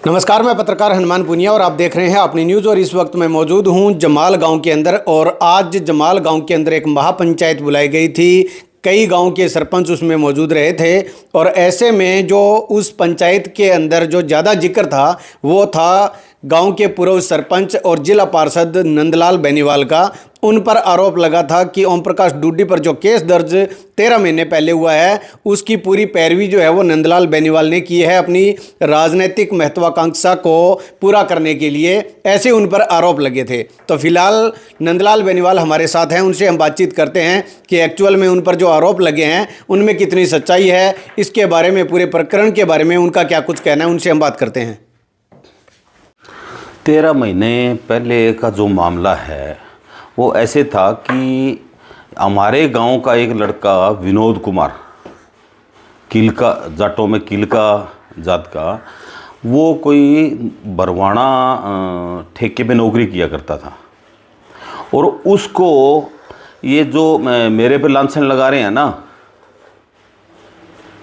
नमस्कार, मैं पत्रकार हनुमान पुनिया और आप देख रहे हैं अपनी न्यूज़। और इस वक्त मैं मौजूद हूं जमाल गांव के अंदर और आज जमाल गांव के अंदर एक महापंचायत बुलाई गई थी। कई गांव के सरपंच उसमें मौजूद रहे थे और ऐसे में जो उस पंचायत के अंदर जो ज़्यादा जिक्र था वो था गांव के पूर्व सरपंच और जिला पार्षद नंदलाल बेनीवाल का। उन पर आरोप लगा था कि ओम प्रकाश डूडी पर जो केस दर्ज 13 महीने पहले हुआ है उसकी पूरी पैरवी जो है वो नंदलाल बेनीवाल ने की है अपनी राजनीतिक महत्वाकांक्षा को पूरा करने के लिए। ऐसे उन पर आरोप लगे थे। तो फिलहाल नंदलाल बेनीवाल हमारे साथ हैं, उनसे हम बातचीत करते हैं कि एक्चुअल में उन पर जो आरोप लगे हैं उनमें कितनी सच्चाई है, इसके बारे में, पूरे प्रकरण के बारे में उनका क्या कुछ कहना है, उनसे हम बात करते हैं। 13 महीने पहले का जो मामला है वो ऐसे था कि हमारे गांव का एक लड़का विनोद कुमार, किलका जाटों में किलका जात का, वो कोई बरवाना ठेके पे नौकरी किया करता था। और उसको ये जो मेरे पे लांछन लगा रहे हैं ना,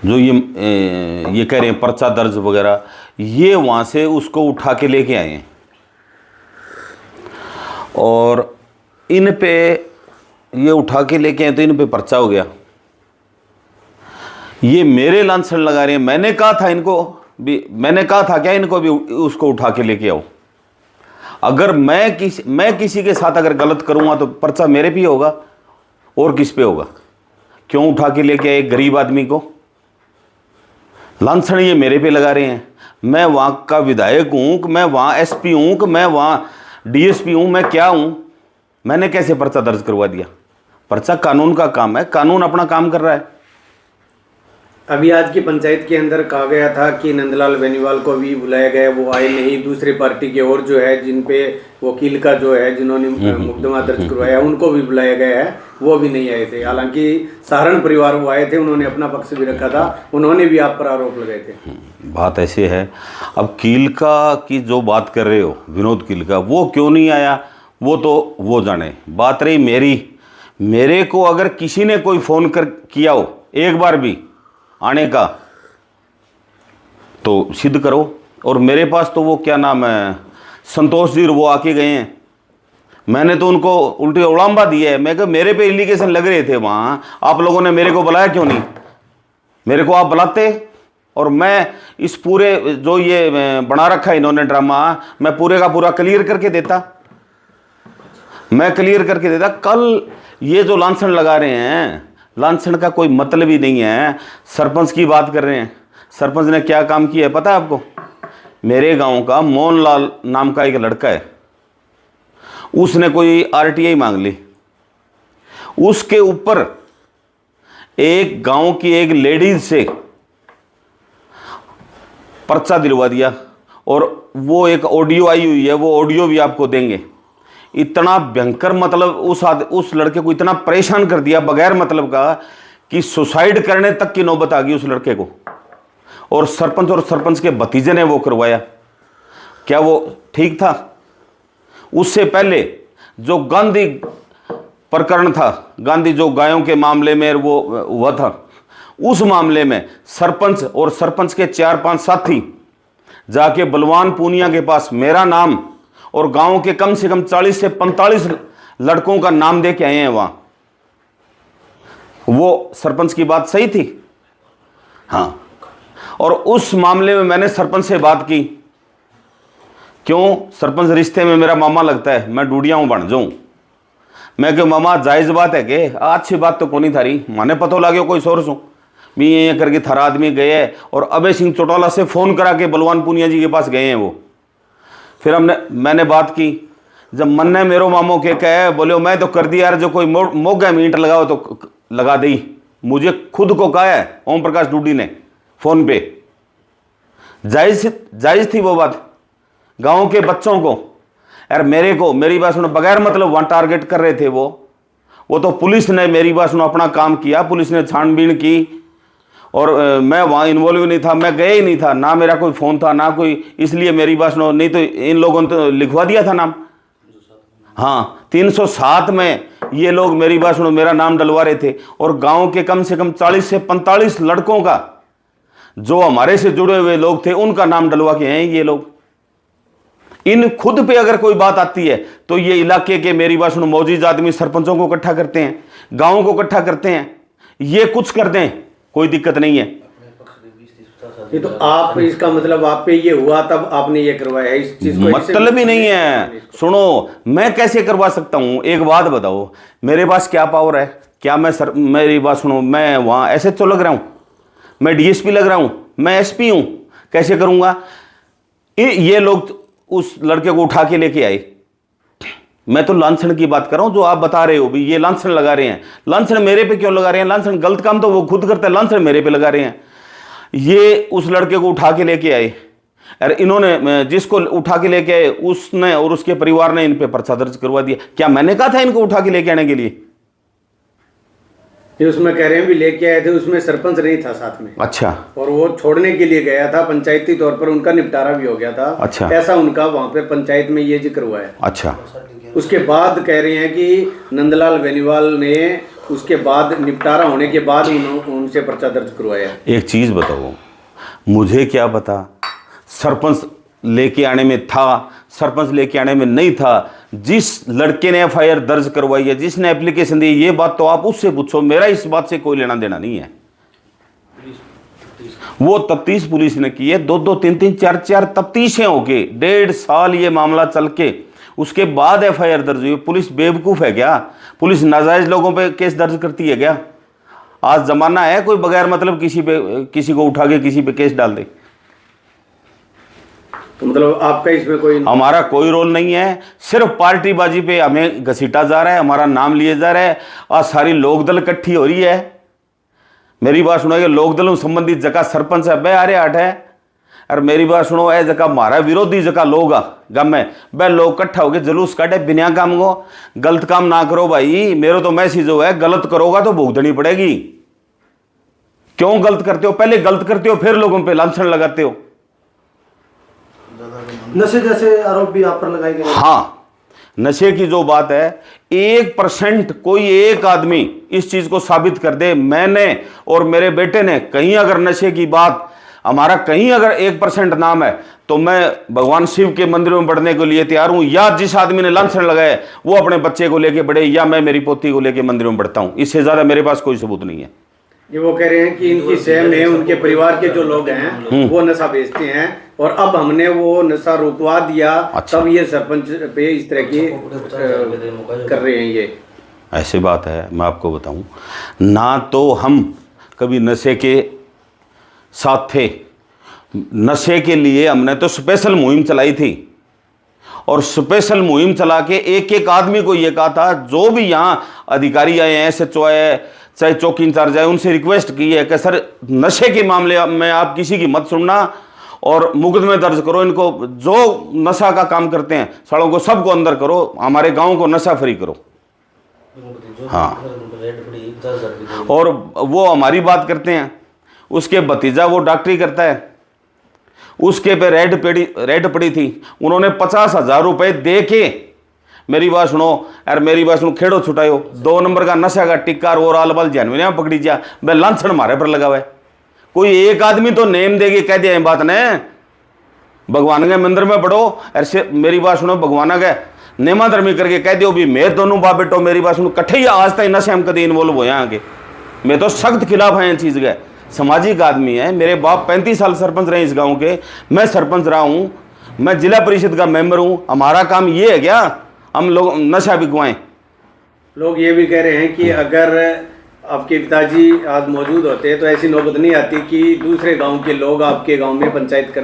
जो ये कह रहे हैं पर्चा दर्ज वगैरह, ये वहाँ से उसको उठा के लेके आए हैं और इन पे ये उठा के लेके आए तो इन पे पर्चा हो गया। ये मेरे लांछन लगा रहे हैं। मैंने कहा था इनको भी, मैंने कहा था क्या इनको भी उसको उठा के लेके आओ। अगर मैं किसी के साथ अगर गलत करूंगा तो पर्चा मेरे पे होगा और किस पे होगा? क्यों उठा के लेके आए गरीब आदमी को? लांछन ये मेरे पे लगा रहे हैं। मैं वहाँ का विधायक हूँ कि मैं वहाँ एसपी हूँ कि मैं वहाँ डीएसपी हूँ? मैं क्या हूँ? मैंने कैसे पर्चा दर्ज करवा दिया? पर्चा कानून का काम है, कानून अपना काम कर रहा है। अभी आज की पंचायत के अंदर कहा गया था कि नंदलाल बेनीवाल को भी बुलाया गया, वो आए नहीं। दूसरे पार्टी के और जो है जिन पे वकील का जो है जिन्होंने मुकदमा दर्ज करवाया उनको भी बुलाया गया है, वो भी नहीं आए थे। हालांकि सहारण परिवार वो आए थे, उन्होंने अपना पक्ष भी रखा था, उन्होंने भी आप पर आरोप लगाए थे। बात ऐसे है, अब किलका की जो बात कर रहे हो, विनोद किलका, वो क्यों नहीं आया वो तो वो जाने। बात रही मेरे को अगर किसी ने कोई फ़ोन कर किया हो एक बार भी आने का तो सिद्ध करो। और मेरे पास तो वो क्या नाम है, संतोष जी, वो आके गए हैं। मैंने तो उनको उल्टी उड़ाम्बा दिया है। मैं कहा मेरे पे एलिगेशन लग रहे थे वहाँ, आप लोगों ने मेरे को बुलाया क्यों नहीं? मेरे को आप बुलाते और मैं इस पूरे जो ये बना रखा है इन्होंने ड्रामा, मैं पूरे का पूरा क्लियर करके देता। कल ये जो लांछन लगा रहे हैं, लांछन का कोई मतलब ही नहीं है। सरपंच की बात कर रहे हैं। सरपंच ने क्या काम किया है पता है आपको? मेरे गांव का मोहनलाल नाम का एक लड़का है, उसने कोई आरटीआई मांग ली, उसके ऊपर एक गांव की एक लेडीज से पर्चा दिलवा दिया। और वो एक ऑडियो आई हुई है, वो ऑडियो भी आपको देंगे। इतना भयंकर, मतलब उस लड़के को इतना परेशान कर दिया बगैर मतलब का कि सुसाइड करने तक की नौबत आ गई उस लड़के को। और सरपंच के भतीजे ने वो करवाया। क्या वो ठीक था? उससे पहले जो गांधी प्रकरण था, गांधी जो गायों के मामले में वो हुआ था, उस मामले में सरपंच और सरपंच के 4-5 साथी जाके बलवान पूनिया के पास मेरा नाम और गांव के कम से कम 40 से 45 लड़कों का नाम दे के आए हैं वहां। वो सरपंच की बात सही थी? हाँ। और उस मामले में मैंने सरपंच से बात की। क्यों? सरपंच रिश्ते में मेरा मामा लगता है, मैं डूडिया हूं बन जाऊं। मैं क्यों मामा, जायज बात है कि अच्छी बात तो कोनी थारी, माने पतो लाग्यो कोई सोर्स हूं मैं ये करके थारा आदमी गए है और अभय सिंह चौटाला से फोन करा के बलवान पूनिया जी के पास गए हैं वो। फिर मैंने बात की। जब मन ने मेरो मामो के कहे, बोले मैं तो कर दिया यार, जो कोई मोगा मीट लगाओ तो लगा दी। मुझे खुद को कहा है ओम प्रकाश डूडी ने फोन पे। जायज थी वो बात। गांव के बच्चों को यार, मेरी बात सुनो, बगैर मतलब वहां टारगेट कर रहे थे वो तो पुलिस ने मेरी बात सुनो अपना काम किया, पुलिस ने छानबीन की और मैं वहाँ इन्वॉल्व नहीं था, मैं गया ही नहीं था, ना मेरा कोई फ़ोन था ना कोई, इसलिए मेरी बात सुनो, नहीं तो इन लोगों ने तो लिखवा दिया था नाम। हाँ, 307 में ये लोग मेरी बात सुनो मेरा नाम डलवा रहे थे और गांव के कम से कम 40 से 45 लड़कों का जो हमारे से जुड़े हुए लोग थे उनका नाम डलवा के हैं ये लोग। इन खुद पे अगर कोई बात आती है तो ये इलाके के, मेरी बात सुनो, मौजूद आदमी सरपंचों को इकट्ठा करते हैं, गांवों को इकट्ठा करते हैं, ये कुछ कर दें, कोई दिक्कत नहीं है। ये तो आप, इसका मतलब आप पे ये हुआ तब आपने ये करवाया, इस चीज को मतलब ही नहीं है। सुनो, मैं कैसे करवा सकता हूं? एक बात बताओ, मेरे पास क्या पावर है? क्या मेरी बात सुनो, मैं वहां एसएचओ लग रहा हूं, मैं डीएसपी लग रहा हूं, मैं एसपी हूं, कैसे करूंगा? ये लोग उस लड़के को उठा के लेके आए। मैं तो लांछन की बात कर रहा हूं, जो आप बता रहे हो भी ये लांछन लगा रहे हैं। लांछन मेरे पे क्यों लगा रहे हैं? लांछन गलत काम तो वो खुद करते हैं, लांछन मेरे पे लगा रहे हैं। ये उस लड़के को उठा के लेके आए, और इन्होंने, जिसको उठा के लेके आए, उसने और उसके परिवार ने इन पे पर्चा दर्ज करवा दिया। क्या मैंने कहा था इनको उठा के लेके आने के लिए? ये उसमें कह रहे हैं भी लेके आए थे, उसमें सरपंच नहीं था साथ में। अच्छा। और वो छोड़ने के लिए गया था, पंचायती तौर पर उनका निपटारा भी हो गया था। अच्छा। ऐसा उनका वहां पे पंचायत में ये जिक्र हुआ है। अच्छा। उसके बाद कह रहे हैं कि नंदलाल बेनीवाल ने उसके बाद निपटारा होने के बाद उनसे पर्चा दर्ज करवाया। एक चीज बताओ, मुझे क्या पता सरपंच लेके आने में था, सरपंच लेके आने में नहीं था। जिस लड़के ने एफआईआर दर्ज करवाई है, जिसने एप्लीकेशन दी, ये बात तो आप उससे पूछो, मेरा इस बात से कोई लेना देना नहीं है। वो तफ्तीश पुलिस ने की है, 2-2, 3-3, 4-4 तफ्तीशें होके 1.5 साल ये मामला चल के उसके बाद एफआईआर दर्ज हुई। पुलिस बेवकूफ है क्या? पुलिस नाजायज लोगों पे केस दर्ज करती है क्या? आज जमाना है कोई बगैर मतलब किसी को उठा के किसी पे केस डाल दे। तो मतलब आपका इसमें कोई, हमारा कोई रोल नहीं है। सिर्फ पार्टीबाजी पे हमें घसीटा जा रहा है, हमारा नाम लिए जा रहा है, और सारी लोकदल इकट्ठी हो रही है। मेरी बात सुनो, ये लोकदल संबंधित जगह सरपंच है बे आरे आठ है, और मेरी बात सुनो, ए जगह हमारा विरोधी जगह लोग गम है बे, लोग इकट्ठा होकर जुलूस काटे बिना काम को। गलत काम ना करो भाई, मेरा तो मैसेज है, गलत करोगा तो भुगतनी पड़ेगी। क्यों गलत करते हो? पहले गलत करते हो, फिर लोगों पे लांछन लगाते हो। नशे जैसे आरोप भी आप पर लगाए गए। हाँ, नशे की जो बात है, 1% कोई एक आदमी इस चीज को साबित कर दे, मैंने और मेरे बेटे ने कहीं अगर नशे की बात, हमारा कहीं अगर 1% नाम है, तो मैं भगवान शिव के मंदिर में बढ़ने के लिए तैयार हूं। या जिस आदमी ने लांछन लगाए वो अपने बच्चे को लेके बढ़े, या मैं मेरी पोती को लेके मंदिर में बढ़ता हूं। इससे ज्यादा मेरे पास कोई सबूत नहीं है। ये वो कह रहे हैं कि इनकी सेम में उनके परिवार के जो लोग हैं वो नशा बेचते हैं, और अब हमने वो नशा रुकवा दिया। अच्छा। तब ये सरपंच पे इस तरह की कर रहे हैं। ये ऐसी बात है, मैं आपको बताऊं ना, तो हम कभी नशे के साथ थे। नशे के लिए हमने तो स्पेशल मुहिम चलाई थी, और स्पेशल मुहिम चला के एक एक आदमी को ये कहा था, जो भी यहाँ अधिकारी आए हैं, एसएचओ आए, चाहे चौकी इंचार्ज आए, उनसे रिक्वेस्ट की है कि सर नशे के मामले में आप किसी की मत सुनना और मुकदमे दर्ज करो। इनको जो नशा का काम करते हैं सालों को सबको अंदर करो, हमारे गांव को नशा फ्री करो। हाँ, और वो हमारी बात करते हैं, उसके भतीजा वो डॉक्टरी करता है, उसके पे रेड पड़ी थी। उन्होंने 50,000 रुपए दे के, मेरी बात सुनो यार, मेरी बात सुनो, खेड़ो छुटायो 2 नंबर का नशा का टिक्का और आल बाल जानवे पकड़ी जा, मैं लांछन मारे पर लगा हुआ है। कोई एक आदमी तो नेम देके कह दिया बात ने, भगवान के मंदिर में पढ़ो, ऐसे मेरी बात सुनो, भगवान के नेमा धर्मी करके कह दियो भी मैं दोनों बाप बेटो, मेरी बात सुनो, कट्ठे ही आज तक नशे हम कभी इन्वॉल्व हो आगे। मैं तो सख्त खिलाफ है इन चीज़ के, सामाजिक आदमी है। मेरे बाप 35 साल सरपंच रहे इस गांव के, मैं सरपंच रहा हूं, मैं जिला परिषद का मेंबर हूं। हमारा काम ये है क्या हम लोग नशा बिकवाएं? लोग ये भी कह रहे हैं कि अगर आपके पिताजी आज मौजूद होते तो ऐसी नौबत नहीं आती कि दूसरे गांव के लोग आपके गांव में पंचायत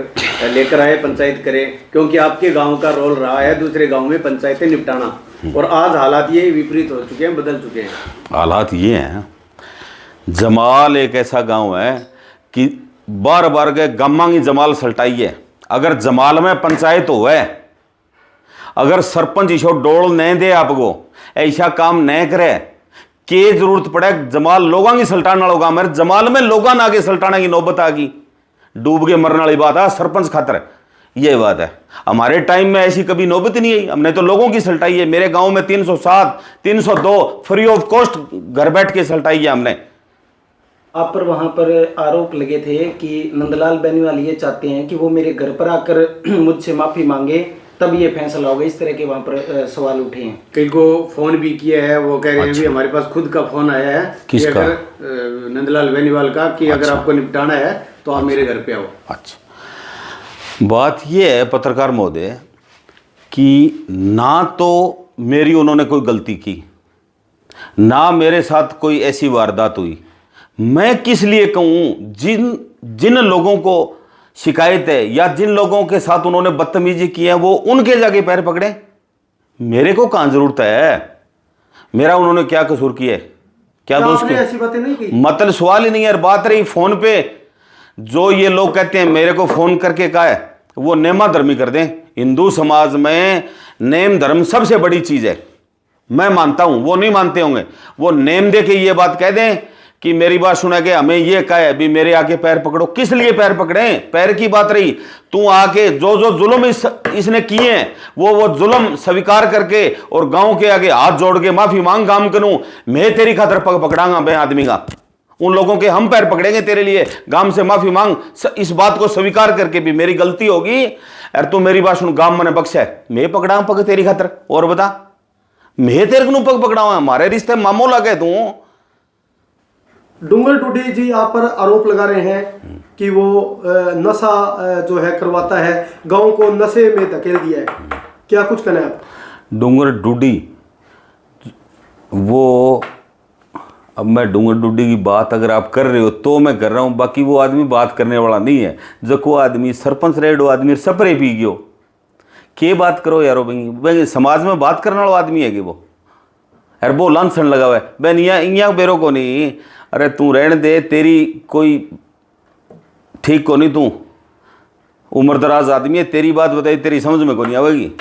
लेकर आए, पंचायत करें, क्योंकि आपके गांव का रोल रहा है दूसरे गांव में पंचायतें निपटाना। और आज हालात ये विपरीत हो चुके हैं, बदल चुके हैं। हालात ये हैं, जमाल एक ऐसा गांव है कि बार बार के गम्मांगी जमाल सल्टाई है। अगर जमाल में पंचायत हो है, अगर सरपंच इसो डोल नहीं दे आपको, ऐसा काम नहीं करे, के जरूरत पड़े जमाल लोगों की सल्टाने वालों गांव में, जमाल में लोगों आगे सल्टाने की नौबत आ गई, डूब के मरने वाली बात है सरपंच खातर। ये बात है, हमारे टाइम में ऐसी कभी नौबत नहीं आई, हमने तो लोगों की सल्टाई है। मेरे गांव में 307, 302 फ्री ऑफ कॉस्ट घर बैठ के सल्टाई है हमने। आप पर वहाँ पर आरोप लगे थे कि नंदलाल बेनीवाल ये चाहते हैं कि वो मेरे घर पर आकर मुझसे माफ़ी मांगे, तब ये फैसला होगा। इस तरह के वहाँ पर सवाल उठे हैं। कई को फोन भी किया है, वो कह रहे हैं भी हमारे पास खुद का फोन आया है कि किसका? अगर नंदलाल बेनीवाल का कि अगर आपको निपटाना है तो आप मेरे घर पे आओ। अच्छा, बात ये है पत्रकार महोदय कि ना तो मेरी उन्होंने कोई गलती की, ना मेरे साथ कोई ऐसी वारदात हुई। मैं किस लिए कहूँ, जिन लोगों को शिकायत है या जिन लोगों के साथ उन्होंने बदतमीजी की है वो उनके जाके पैर पकड़े, मेरे को कहाँ जरूरत है? मेरा उन्होंने क्या कसूर किया है? क्या दोस्त आपने ऐसी बातें नहीं की? मतलब सवाल ही नहीं है। बात रही फोन पे, जो ये लोग कहते हैं मेरे को फोन करके कहा है, वो नेमा धर्मी कर दें। हिंदू समाज में नेम धर्म सबसे बड़ी चीज है, मैं मानता हूं। वो नहीं मानते होंगे, वो नेम दे के ये बात कह दें कि मेरी बात सुना के हमें ये कहा है भी मेरे आके पैर पकड़ो। किस लिए पैर पकड़े? पैर की बात रही, तू आके जो जो जुल्म इसने किए हैं वो जुल्म स्वीकार करके और गांव के आगे हाथ जोड़ के माफी मांग काम करूं, मैं तेरी खातर पग पकड़ांगा। मैं आदमी का उन लोगों के हम पैर पकड़ेंगे तेरे लिए, गांव से माफी मांग, इस बात को स्वीकार करके भी मेरी गलती होगी और तू मेरी बात सुन, गांव मैंने बख्शा है, मैं पकड़ा पग तेरी खातर। और बता, मैं तेरे को पग पकड़ाऊंगा? हमारे रिश्ते मामो लगे तू। डूंगर डूडी जी आप पर आरोप लगा रहे हैं कि वो नशा जो है करवाता है, गांव को नशे में धकेल दिया है, क्या कुछ कहना है आप? डूंगर डूडी, वो अब मैं डूंगर डूडी की बात अगर आप कर रहे हो तो मैं कर रहा हूं, बाकी वो आदमी बात करने वाला नहीं है। जो को आदमी सरपंच रहे, वो आदमी सपरे पी गयो, के बात करो यारो भाई, समाज में बात करने वाला आदमी है कि वो? अरे वो लांछन लगा हुआ है बहन, यहाँ बेरो को नहीं। अरे तू रहने दे, तेरी कोई ठीक को नहीं, तू उम्रदराज आदमी है, तेरी बात बताई तेरी समझ में को नहीं आवेगी।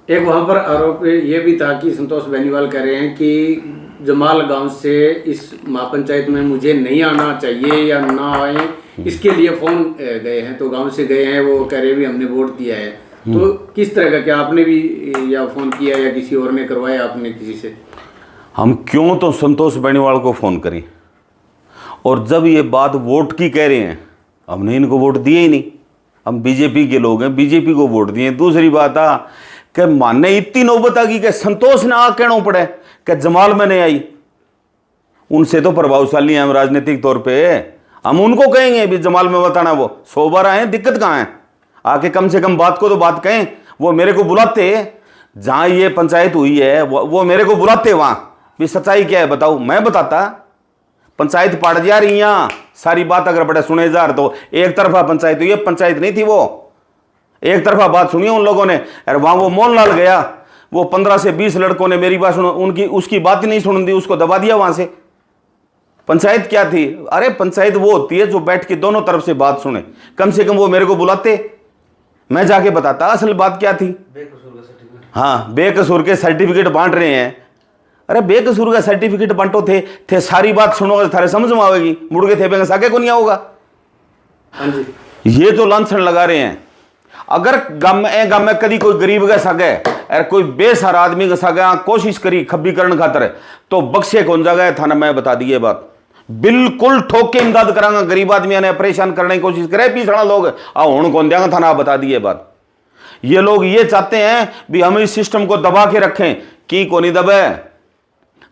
एक वहाँ पर आरोप ये भी था कि संतोष बेनीवाल कह रहे हैं कि जमाल गांव से इस महापंचायत में मुझे नहीं आना चाहिए या ना आए, इसके लिए फोन गए हैं। तो गांव से गए हैं, वो कह रहे भी हमने वोट दिया है। तो किस तरह का, क्या आपने भी या फोन किया या किसी और ने करवाया आपने किसी से? हम क्यों तो संतोष बेनीवाल को फ़ोन करें, और जब ये बात वोट की कह रहे हैं, हमने इनको वोट दिए ही नहीं, हम बीजेपी के लोग हैं, बीजेपी को वोट दिए। दूसरी बात आ कि माने इतनी नौबत आ गई कि संतोष ने आ कहना पड़े कि जमाल में नहीं आई। उनसे तो प्रभावशाली हैं हम राजनीतिक तौर पे, हम उनको कहेंगे भी जमाल में बताना। वो 100 बार आए, दिक्कत कहाँ है? आके कम से कम बात को तो बात कहें। वो मेरे को बुलाते, जहाँ ये पंचायत हुई है वो मेरे को बुलाते, वहाँ भी सच्चाई क्या है बताओ, मैं बताता। पंचायत पड़ जा रही यहाँ सारी बात अगर बड़े सुने जा तो एक तरफा पंचायत हुई है, पंचायत नहीं थी वो, एक तरफा बात सुनी उन लोगों ने। अरे वहाँ वो मोहनलाल गया, वो 15 से 20 लड़कों ने मेरी बात सुनो, उनकी उसकी बात ही नहीं सुन दी, उसको दबा दिया वहां से। पंचायत क्या थी? अरे पंचायत वो होती है जो बैठ के दोनों तरफ से बात सुने। कम से कम वो मेरे को बुलाते, मैं जाके बताता असल बात क्या थी। हाँ, बेकसूर के सर्टिफिकेट बांट रहे हैं। अरे बेकसूर का सर्टिफिकेट बांटो थे सारी बात सुनोगे थारे समझ में आवेगी, मुड़ के थे साके को नहीं आओगा। हाँ जी, ये तो लांछन लगा रहे हैं। अगर गांव में कभी कोई गरीब का सगे और कोई बेसहारा आदमी का सगे कोशिश करी खब्बीकरण खातर, तो बख्शे कौन जगह थाना मैं बता दी ये बात, बिल्कुल ठोक के इमदाद करांगा। गरीब आदमी ने परेशान करने की कोशिश करे, पिछड़ा लोग हूं कौन देंगे थाना, आप बता दिए बात। ये लोग ये चाहते हैं भी हम इस सिस्टम को दबा के रखें, की को नहीं दबे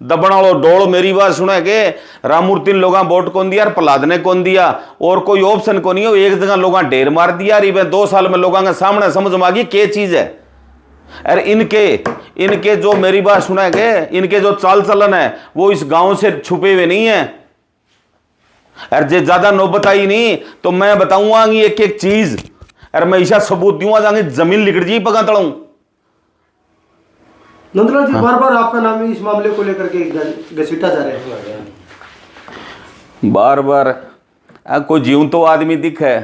दबना वालो डोल। मेरी बात सुने के राममूर्ति लोग वोट कौन दिया, प्रहलाद ने कौन दिया, और कोई ऑप्शन को नहीं हो। एक जगह लोग ढेर मार दिया, 2 साल में लोगों के सामने समझ में आ गई क्या चीज है। अरे इनके जो मेरी बात सुना के इनके जो चाल चलन है वो इस गांव से छुपे हुए नहीं है। अरे जे ज्यादा नौबत आई नहीं तो मैं बताऊंगा एक एक चीज, अरे मैं ऐसा सबूत दूंगा जाएंगे जमीन लिकड़ जी पका तड़ू। नंदलाल जी, बार बार आपका नाम इस मामले को लेकर के घसीटा जा रहा है। बार बार कोई जीव तो आदमी दिखे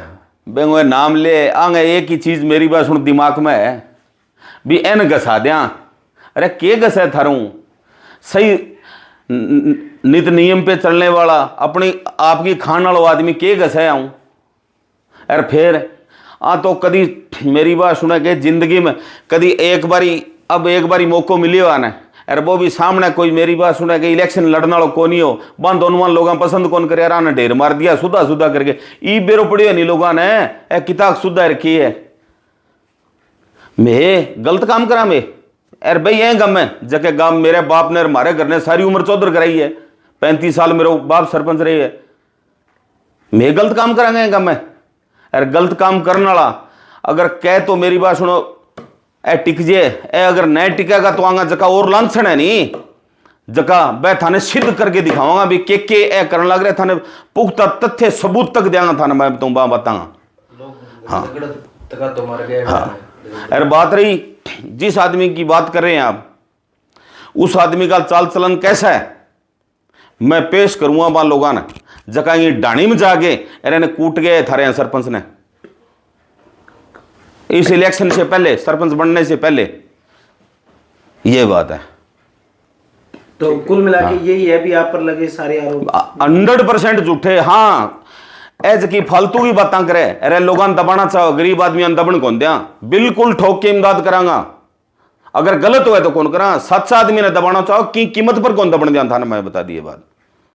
बेंगो नाम ले आगे, एक ही चीज मेरी बात सुन दिमाग में है भी एन घसा दिया। अरे के घसे थारू सही नित नियम पे चलने वाला अपनी आपकी खान वाला आदमी के घसे आऊं। अरे फिर तो कदी मेरी बात सुना के जिंदगी में कदी एक बारी मौको मिलियो आना, अरे वो भी सामने कोई मेरी बात सुने कि इलेक्शन लड़ने वालों को नहीं हो बंद उन्वान लोग पसंद कौन करे यार ने ढेर मार दिया सुधा सुधा करके ई बेरो पड़ी नहीं लोगों ने ए किताब सुधा रखी है मैं गलत काम करा मैं अरे भाई ये गम है जके गांव मेरे बाप ने हमारे घर ने सारी उम्र चौधर कराई है 35 साल मेरे बाप सरपंच रही है मैं गलत काम करांगे गम है अरे गलत काम करने वाला अगर कह तो मेरी बात सुनो ए टिक जे ए अगर नहीं टिकेगा तो आगा जका और लांछन है नहीं जका मैं थाने सिद्ध करके दिखाऊंगा भी के ए करने लग रहे थाने पुख्ता तथ्य सबूत तक देंगा थाने मैं तुम बताऊंगा हाँ हाँ अरे बात रही जिस आदमी की बात कर रहे हैं आप उस आदमी का चाल चलन कैसा है मैं पेश करूंगा वहां लोगों ने जका ये डाणी में जाके अरे ने कूट गए थारे हैं सरपंच ने इस इलेक्शन से पहले सरपंच बनने से पहले ये बात है तो कुल मिला के यही है भी आप पर लगे सारे आरोप 100% झूठे हाँ एज की फालतू की बातें करे अरे लोगों ने दबाना चाहो गरीब आदमी दबन कौन दिया बिल्कुल ठोक के इमदाद करांगा अगर गलत हुआ तो कौन करा सच्चा आदमी ने दबाना चाहो की कीमत पर कौन दबन दिया था ना मैं बता दिए बात